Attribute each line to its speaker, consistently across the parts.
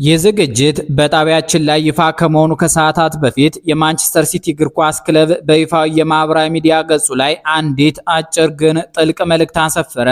Speaker 1: የዝግጅት በጣቢያችን ላይ ይፋ ከመሆኑ ከሰዓታት በፊት የማንቸስተር ሲቲ እግር ኳስ ክለብ በይፋዊ የማህበራዊ ሚዲያ ገጹ ላይ አንዲት አጭር ግን ጥልቅ መልእክት አሰፈረ።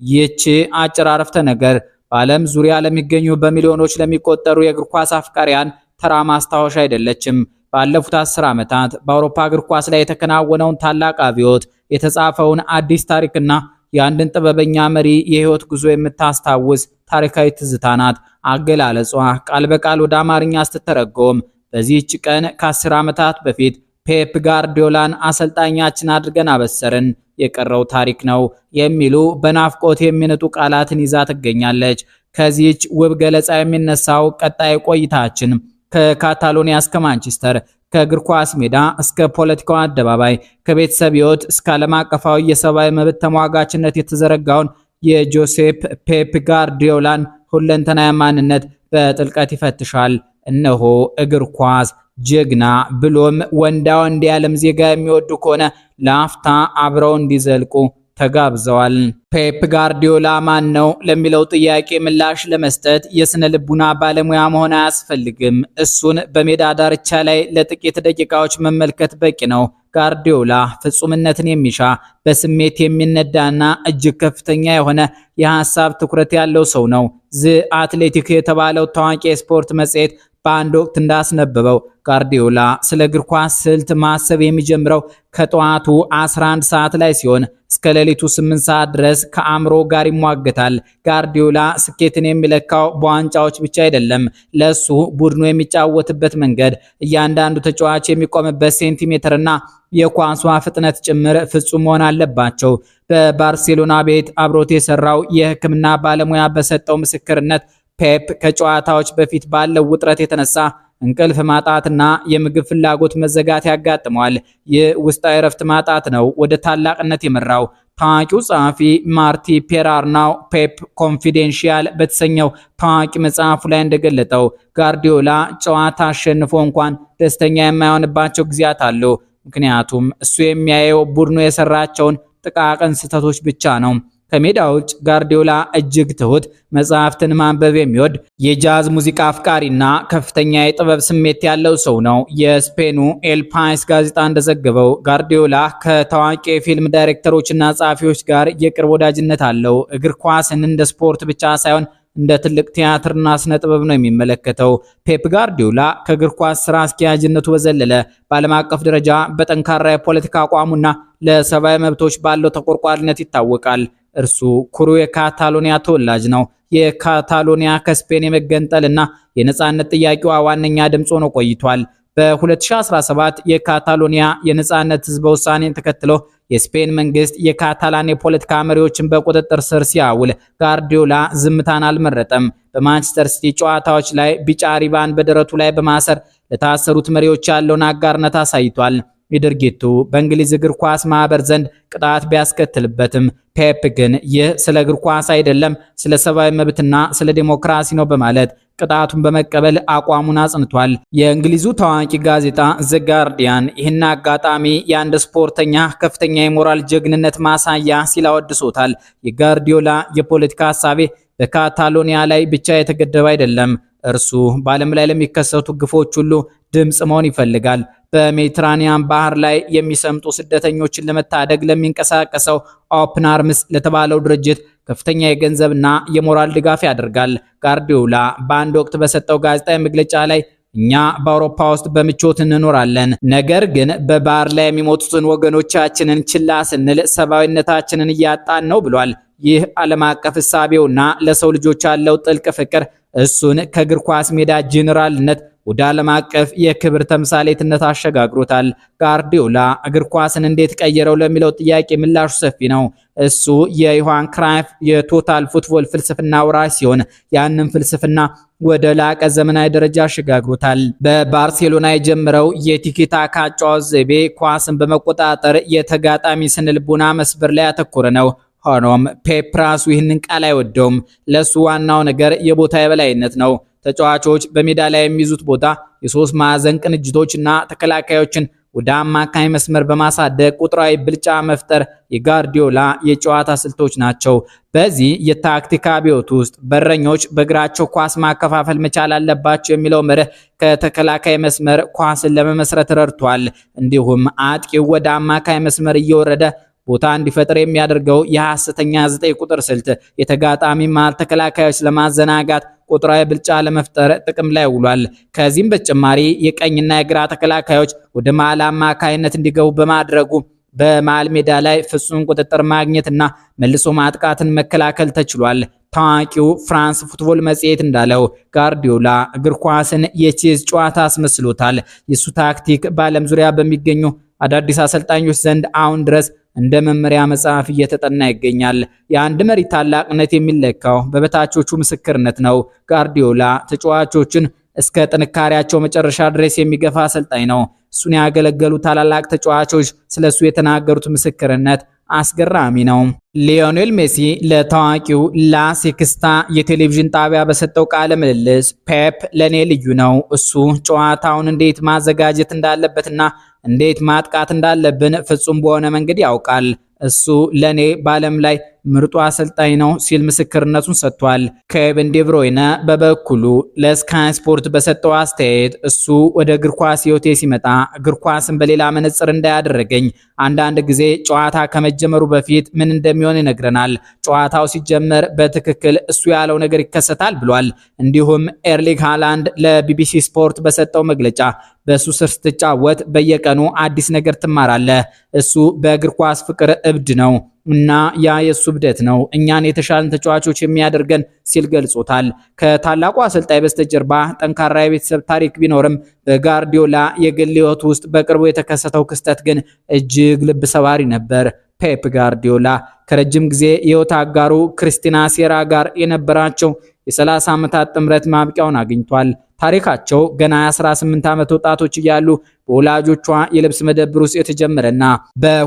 Speaker 1: ይህች አጭር አረፍተ ነገር በዓለም ዙሪያ ለሚገኙ በሚሊዮኖች ለሚቆጠሩ የእግር ኳስ አፍቃሪያን ተራ ማስታወሻ አይደለችም። ባለፉት 10 ዓመታት በአውሮፓ እግር ኳስ ላይ የተከናወነውን ታላቅ አብዮት፣ የተጻፈውን አዲስ ታሪክና የአንድን ጥበበኛ መሪ የህይወት ጉዞ የምታስታውስ ታሪካዊ ትዝታ ናት። አገላለጿ ቃል በቃል ወደ አማርኛ ስትተረጎም በዚህች ቀን ከ10 ዓመታት በፊት ፔፕ ጋርዲዮላን አሰልጣኛችን አድርገን አበሰርን፣ የቀረው ታሪክ ነው የሚሉ በናፍቆት የሚነጡ ቃላትን ይዛ ትገኛለች። ከዚህች ውብ ገለጻ የሚነሳው ቀጣይ ቆይታችን ከካታሎኒያ እስከ ማንቸስተር፣ ከእግር ኳስ ሜዳ እስከ ፖለቲካው አደባባይ፣ ከቤተሰብ ህይወት እስከ ዓለም አቀፋዊ የሰብአዊ መብት ተሟጋችነት የተዘረጋውን የጆሴፕ ፔፕ ጋርዲዮላን ሁለንተናዊ ማንነት በጥልቀት ይፈትሻል። እነሆ እግር ኳስ ጀግና ብሎም ወንዳ ወንድ የዓለም ዜጋ የሚወዱ ከሆነ ለአፍታ አብረው እንዲዘልቁ ተጋብዘዋል። ፔፕ ጋርዲዮላ ማን ነው ለሚለው ጥያቄ ምላሽ ለመስጠት የስነ ልቡና ባለሙያ መሆን አያስፈልግም። እሱን በሜዳ ዳርቻ ላይ ለጥቂት ደቂቃዎች መመልከት በቂ ነው። ጋርዲዮላ ፍጹምነትን የሚሻ በስሜት የሚነዳና እጅግ ከፍተኛ የሆነ የሐሳብ ትኩረት ያለው ሰው ነው። ዘ አትሌቲክ የተባለው ታዋቂ የስፖርት መጽሔት በአንድ ወቅት እንዳስነበበው ጋርዲዮላ ስለ እግር ኳስ ስልት ማሰብ የሚጀምረው ከጠዋቱ 11 ሰዓት ላይ ሲሆን እስከ ሌሊቱ 8 ሰዓት ድረስ ከአእምሮ ጋር ይሟገታል። ጋርዲዮላ ስኬትን የሚለካው በዋንጫዎች ብቻ አይደለም። ለሱ ቡድኑ የሚጫወትበት መንገድ፣ እያንዳንዱ ተጫዋች የሚቆምበት ሴንቲሜትርና የኳሷ ፍጥነት ጭምር ፍጹም መሆን አለባቸው። በባርሴሎና ቤት አብሮት የሰራው የሕክምና ባለሙያ በሰጠው ምስክርነት ፔፕ ከጨዋታዎች በፊት ባለው ውጥረት የተነሳ እንቅልፍ ማጣትና የምግብ ፍላጎት መዘጋት ያጋጥመዋል። ይህ ውስጣዊ እረፍት ማጣት ነው ወደ ታላቅነት የመራው። ታዋቂው ጸሐፊ ማርቲ ፔራርናው ፔፕ ኮንፊዴንሺያል በተሰኘው ታዋቂ መጽሐፉ ላይ እንደገለጠው ጋርዲዮላ ጨዋታ አሸንፎ እንኳን ደስተኛ የማይሆንባቸው ጊዜያት አሉ። ምክንያቱም እሱ የሚያየው ቡድኑ የሰራቸውን ጥቃቅን ስህተቶች ብቻ ነው። ከሜዳ ውጭ ጋርዲዮላ እጅግ ትሁት፣ መጽሐፍትን ማንበብ የሚወድ የጃዝ ሙዚቃ አፍቃሪና ከፍተኛ የጥበብ ስሜት ያለው ሰው ነው። የስፔኑ ኤል ፓይስ ጋዜጣ እንደዘገበው ጋርዲዮላ ከታዋቂ የፊልም ዳይሬክተሮችና ጸሐፊዎች ጋር የቅርብ ወዳጅነት አለው። እግር ኳስን እንደ ስፖርት ብቻ ሳይሆን እንደ ትልቅ ቲያትርና ስነ ጥበብ ነው የሚመለከተው። ፔፕ ጋርዲዮላ ከእግር ኳስ ስራ አስኪያጅነቱ በዘለለ በዓለም አቀፍ ደረጃ በጠንካራ የፖለቲካ አቋሙና ለሰብአዊ መብቶች ባለው ተቆርቋሪነት ይታወቃል። እርሱ ኩሩ የካታሎኒያ ተወላጅ ነው። የካታሎኒያ ከስፔን የመገንጠልና የነጻነት ጥያቄዋ ዋነኛ ድምፅ ሆኖ ቆይቷል። በ2017 የካታሎኒያ የነጻነት ህዝበ ውሳኔን ተከትሎ የስፔን መንግስት የካታላን የፖለቲካ መሪዎችን በቁጥጥር ስር ሲያውል ጋርዲዮላ ዝምታን አልመረጠም። በማንቸስተር ሲቲ ጨዋታዎች ላይ ቢጫ ሪባን በደረቱ ላይ በማሰር ለታሰሩት መሪዎች ያለውን አጋርነት አሳይቷል። የድርጊቱ በእንግሊዝ እግር ኳስ ማህበር ዘንድ ቅጣት ቢያስከትልበትም ፔፕ ግን ይህ ስለ እግር ኳስ አይደለም፣ ስለ ሰብአዊ መብትና ስለ ዲሞክራሲ ነው በማለት ቅጣቱን በመቀበል አቋሙን አጽንቷል። የእንግሊዙ ታዋቂ ጋዜጣ ዘ ጋርዲያን ይህን አጋጣሚ የአንድ ስፖርተኛ ከፍተኛ የሞራል ጀግንነት ማሳያ ሲል አወድሶታል። የጋርዲዮላ የፖለቲካ ሀሳቤ በካታሎኒያ ላይ ብቻ የተገደበ አይደለም። እርሱ በዓለም ላይ ለሚከሰቱ ግፎች ሁሉ ድምፅ መሆን ይፈልጋል። በሜዲትራኒያን ባህር ላይ የሚሰምጡ ስደተኞችን ለመታደግ ለሚንቀሳቀሰው ኦፕን አርምስ ለተባለው ድርጅት ከፍተኛ የገንዘብና የሞራል ድጋፍ ያደርጋል። ጋርዲዮላ በአንድ ወቅት በሰጠው ጋዜጣዊ መግለጫ ላይ እኛ በአውሮፓ ውስጥ በምቾት እንኖራለን፣ ነገር ግን በባህር ላይ የሚሞቱትን ወገኖቻችንን ችላ ስንል ሰብአዊነታችንን እያጣን ነው ብሏል። ይህ ዓለም አቀፍ እሳቤውና ለሰው ልጆች ያለው ጥልቅ ፍቅር እሱን ከእግር ኳስ ሜዳ ጄኔራልነት ወደ ዓለም አቀፍ የክብር ተምሳሌትነት አሸጋግሮታል። ጋርዲዮላ እግር ኳስን እንዴት ቀየረው ለሚለው ጥያቄ ምላሹ ሰፊ ነው። እሱ የዮሃን ክራይፍ የቶታል ፉትቦል ፍልስፍና ወራሽ ሲሆን ያንን ፍልስፍና ወደ ላቀ ዘመናዊ ደረጃ አሸጋግሮታል። በባርሴሎና የጀመረው የቲኪታካ አጨዋወት ዘይቤ ኳስን በመቆጣጠር የተጋጣሚ ስነልቦና መስበር ላይ ያተኮረ ነው። ሆኖም ፔፕ ራሱ ይህንን ቃል አይወደውም። ለሱ ዋናው ነገር የቦታ የበላይነት ነው። ተጫዋቾች በሜዳ ላይ የሚይዙት ቦታ የሶስት ማዕዘን ቅንጅቶችና ተከላካዮችን ወደ አማካይ መስመር በማሳደግ ቁጥራዊ ብልጫ መፍጠር የጋርዲዮላ የጨዋታ ስልቶች ናቸው። በዚህ የታክቲክ አብዮት ውስጥ በረኞች በእግራቸው ኳስ ማከፋፈል መቻል አለባቸው የሚለው መርህ ከተከላካይ መስመር ኳስን ለመመስረት ረድቷል። እንዲሁም አጥቂው ወደ አማካይ መስመር እየወረደ ቦታ እንዲፈጠር የሚያደርገው የሐሰተኛ 9 ቁጥር ስልት የተጋጣሚ መሃል ተከላካዮች ለማዘናጋት ቁጥራዊ ብልጫ ለመፍጠር ጥቅም ላይ ውሏል። ከዚህም በተጨማሪ የቀኝና የግራ ተከላካዮች ወደ መሃል አማካይነት እንዲገቡ በማድረጉ በመሃል ሜዳ ላይ ፍጹም ቁጥጥር ማግኘትና መልሶ ማጥቃትን መከላከል ተችሏል። ታዋቂው ፍራንስ ፉትቦል መጽሔት እንዳለው ጋርዲዮላ እግር ኳስን የቼዝ ጨዋታ አስመስሎታል። የሱ ታክቲክ በዓለም ዙሪያ በሚገኙ አዳዲስ አሰልጣኞች ዘንድ አሁን ድረስ እንደ መመሪያ መጽሐፍ እየተጠና ይገኛል። የአንድ መሪ ታላቅነት የሚለካው በበታቾቹ ምስክርነት ነው። ጋርዲዮላ ተጫዋቾችን እስከ ጥንካሬያቸው መጨረሻ ድረስ የሚገፋ አሰልጣኝ ነው። እሱን ያገለገሉ ታላላቅ ተጫዋቾች ስለሱ የተናገሩት ምስክርነት አስገራሚ ነው። ሊዮኔል ሜሲ ለታዋቂው ላሴክስታ የቴሌቪዥን ጣቢያ በሰጠው ቃለ ምልልስ ፔፕ ለኔ ልዩ ነው። እሱ ጨዋታውን እንዴት ማዘጋጀት እንዳለበትና እንዴት ማጥቃት እንዳለብን ፍጹም በሆነ መንገድ ያውቃል። እሱ ለኔ በዓለም ላይ ምርጡ አሰልጣኝ ነው ሲል ምስክርነቱን ሰጥቷል። ኬቪን ዲ ብሩይነ በበኩሉ ለስካይ ስፖርት በሰጠው አስተያየት እሱ ወደ እግር ኳስ ህይወቴ ሲመጣ እግር ኳስን በሌላ መነጽር እንዳያደረገኝ አንዳንድ ጊዜ ጨዋታ ከመጀመሩ በፊት ምን እንደሚሆን ይነግረናል። ጨዋታው ሲጀመር በትክክል እሱ ያለው ነገር ይከሰታል ብሏል። እንዲሁም ኤርሊንግ ሃላንድ ለቢቢሲ ስፖርት በሰጠው መግለጫ በሱ ስር ስትጫወት በየቀኑ አዲስ ነገር ትማራለህ። እሱ በእግር ኳስ ፍቅር እብድ ነው እና ያ የሱ እብደት ነው እኛን የተሻለን ተጫዋቾች የሚያደርገን ሲል ገልጾታል። ከታላቁ አሰልጣኝ በስተጀርባ ጠንካራ የቤተሰብ ታሪክ ቢኖርም በጋርዲዮላ የግል ህይወት ውስጥ በቅርቡ የተከሰተው ክስተት ግን እጅግ ልብ ሰባሪ ነበር። ፔፕ ጋርዲዮላ ከረጅም ጊዜ የህይወት አጋሩ ክሪስቲና ሴራ ጋር የነበራቸው የ30 ዓመታት ጥምረት ማብቂያውን አግኝቷል። ታሪካቸው ገና 18 ዓመት ወጣቶች እያሉ በወላጆቿ የልብስ መደብር ውስጥ የተጀመረና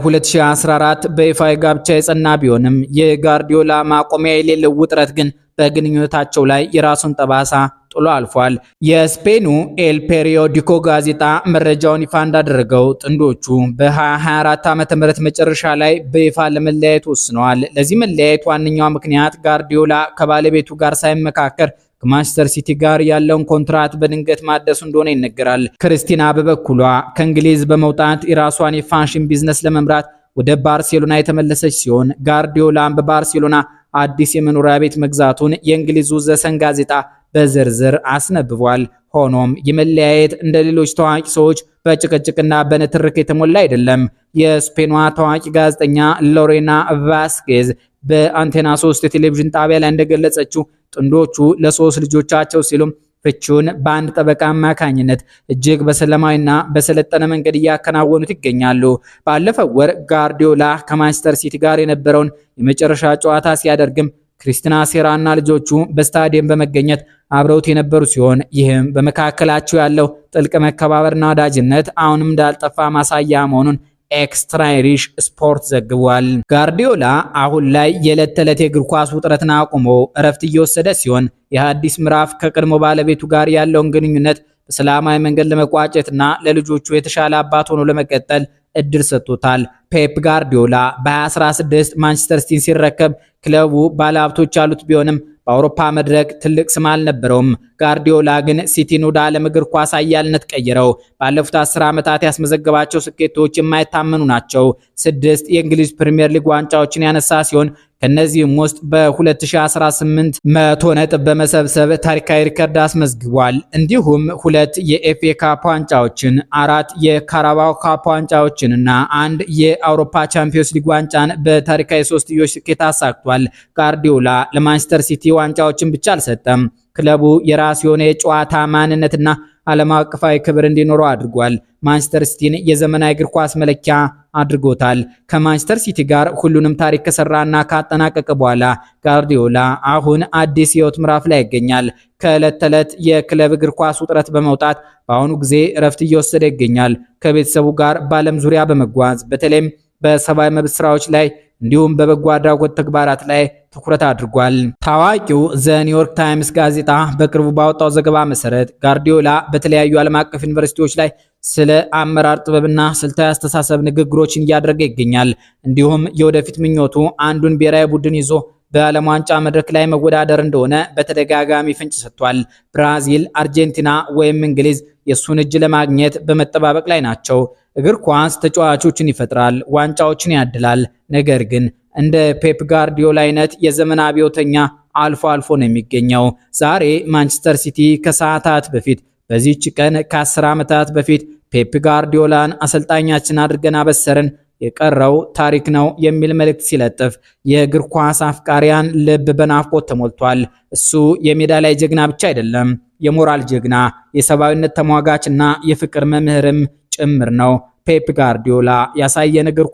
Speaker 1: በ2014 በይፋ ጋብቻ የጸና ቢሆንም የጋርዲዮላ ማቆሚያ የሌለው ውጥረት ግን በግንኙነታቸው ላይ የራሱን ጠባሳ ጥሎ አልፏል። የስፔኑ ኤል ፔሪዮዲኮ ጋዜጣ መረጃውን ይፋ እንዳደረገው ጥንዶቹ በ2024 ዓመተ ምህረት መጨረሻ ላይ በይፋ ለመለያየት ወስነዋል። ለዚህ መለያየት ዋነኛው ምክንያት ጋርዲዮላ ከባለቤቱ ጋር ሳይመካከር ከማንቸስተር ሲቲ ጋር ያለውን ኮንትራት በድንገት ማደሱ እንደሆነ ይነገራል። ክርስቲና በበኩሏ ከእንግሊዝ በመውጣት የራሷን የፋሽን ቢዝነስ ለመምራት ወደ ባርሴሎና የተመለሰች ሲሆን ጋርዲዮላም በባርሴሎና አዲስ የመኖሪያ ቤት መግዛቱን የእንግሊዙ ዘሰን ጋዜጣ በዝርዝር አስነብቧል። ሆኖም የመለያየት እንደ ሌሎች ታዋቂ ሰዎች በጭቅጭቅና በንትርክ የተሞላ አይደለም። የስፔኗ ታዋቂ ጋዜጠኛ ሎሬና ቫስኬዝ በአንቴና 3 የቴሌቪዥን ጣቢያ ላይ እንደገለጸችው ጥንዶቹ ለ3 ልጆቻቸው ሲሉም ፍቺውን በአንድ ጠበቃ አማካኝነት እጅግ በሰላማዊና በሰለጠነ መንገድ እያከናወኑት ይገኛሉ። ባለፈው ወር ጋርዲዮላ ከማንቸስተር ሲቲ ጋር የነበረውን የመጨረሻ ጨዋታ ሲያደርግም ክሪስቲና ሴራና ልጆቹ በስታዲየም በመገኘት አብረውት የነበሩ ሲሆን ይህም በመካከላቸው ያለው ጥልቅ መከባበርና ወዳጅነት አሁንም እንዳልጠፋ ማሳያ መሆኑን ኤክስትራ አይሪሽ ስፖርት ዘግቧል። ጋርዲዮላ አሁን ላይ የዕለት ተዕለት የእግር ኳስ ውጥረትን አቁሞ እረፍት እየወሰደ ሲሆን የአዲስ ምዕራፍ ከቀድሞ ባለቤቱ ጋር ያለውን ግንኙነት በሰላማዊ መንገድ ለመቋጨትና ለልጆቹ የተሻለ አባት ሆኖ ለመቀጠል እድል ሰጥቶታል። ፔፕ ጋርዲዮላ በ2016 ማንቸስተር ሲቲን ሲረከብ ክለቡ ባለሀብቶች ያሉት ቢሆንም በአውሮፓ መድረክ ትልቅ ስም አልነበረውም። ጋርዲዮላ ግን ሲቲን ወደ ዓለም እግር ኳስ አያልነት ቀይረው ባለፉት 10 ዓመታት ያስመዘገባቸው ስኬቶች የማይታመኑ ናቸው። 6 የእንግሊዝ ፕሪሚየር ሊግ ዋንጫዎችን ያነሳ ሲሆን ከነዚህም ውስጥ በ2018 100 ነጥብ በመሰብሰብ ታሪካዊ ሪከርድ አስመዝግቧል። እንዲሁም 2 የኤፍኤ ካፕ ዋንጫዎችን፣ 4 የካራባኦ ካፕ ዋንጫዎችን እና 1 የአውሮፓ ቻምፒዮንስ ሊግ ዋንጫን በታሪካዊ ሶስትዮሽ ስኬት አሳክቷል። ጋርዲዮላ ለማንቸስተር ሲቲ ዋንጫዎችን ብቻ አልሰጠም። ክለቡ የራሱ የሆነ የጨዋታ ማንነትና ዓለም አቀፋዊ ክብር እንዲኖረው አድርጓል። ማንቸስተር ሲቲን የዘመናዊ እግር ኳስ መለኪያ አድርጎታል። ከማንቸስተር ሲቲ ጋር ሁሉንም ታሪክ ከሰራና ካጠናቀቀ በኋላ ጋርዲዮላ አሁን አዲስ የህይወት ምዕራፍ ላይ ይገኛል። ከዕለት ተዕለት የክለብ እግር ኳስ ውጥረት በመውጣት በአሁኑ ጊዜ እረፍት እየወሰደ ይገኛል። ከቤተሰቡ ጋር በዓለም ዙሪያ በመጓዝ በተለይም በሰብአዊ መብት ስራዎች ላይ እንዲሁም በበጎ አድራጎት ተግባራት ላይ ትኩረት አድርጓል። ታዋቂው ዘ ኒውዮርክ ታይምስ ጋዜጣ በቅርቡ ባወጣው ዘገባ መሰረት ጋርዲዮላ በተለያዩ ዓለም አቀፍ ዩኒቨርሲቲዎች ላይ ስለ አመራር ጥበብና ስልታዊ አስተሳሰብ ንግግሮችን እያደረገ ይገኛል። እንዲሁም የወደፊት ምኞቱ አንዱን ብሔራዊ ቡድን ይዞ በዓለም ዋንጫ መድረክ ላይ መወዳደር እንደሆነ በተደጋጋሚ ፍንጭ ሰጥቷል። ብራዚል፣ አርጀንቲና ወይም እንግሊዝ የሱን እጅ ለማግኘት በመጠባበቅ ላይ ናቸው። እግር ኳስ ተጫዋቾችን ይፈጥራል፣ ዋንጫዎችን ያድላል። ነገር ግን እንደ ፔፕ ጋርዲዮላ አይነት የዘመን አብዮተኛ አልፎ አልፎ ነው የሚገኘው። ዛሬ ማንቸስተር ሲቲ ከሰዓታት በፊት በዚህች ቀን ከ10 ዓመታት በፊት ፔፕ ጋርዲዮላን አሰልጣኛችን አድርገን አበሰርን፣ የቀረው ታሪክ ነው የሚል መልእክት ሲለጥፍ የእግር ኳስ አፍቃሪያን ልብ በናፍቆት ተሞልቷል። እሱ የሜዳ ላይ ጀግና ብቻ አይደለም፣ የሞራል ጀግና፣ የሰብአዊነት ተሟጋችና የፍቅር መምህርም ጭምር ነው። ፔፕ ጋርዲዮላ ያሳየን እግር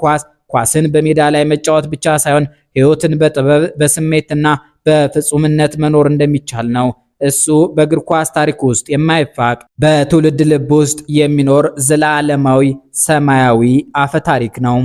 Speaker 1: ኳስን በሜዳ ላይ መጫወት ብቻ ሳይሆን ሕይወትን በጥበብ በስሜትና በፍጹምነት መኖር እንደሚቻል ነው። እሱ በእግር ኳስ ታሪክ ውስጥ የማይፋቅ በትውልድ ልብ ውስጥ የሚኖር ዘላለማዊ ሰማያዊ አፈ ታሪክ ነው።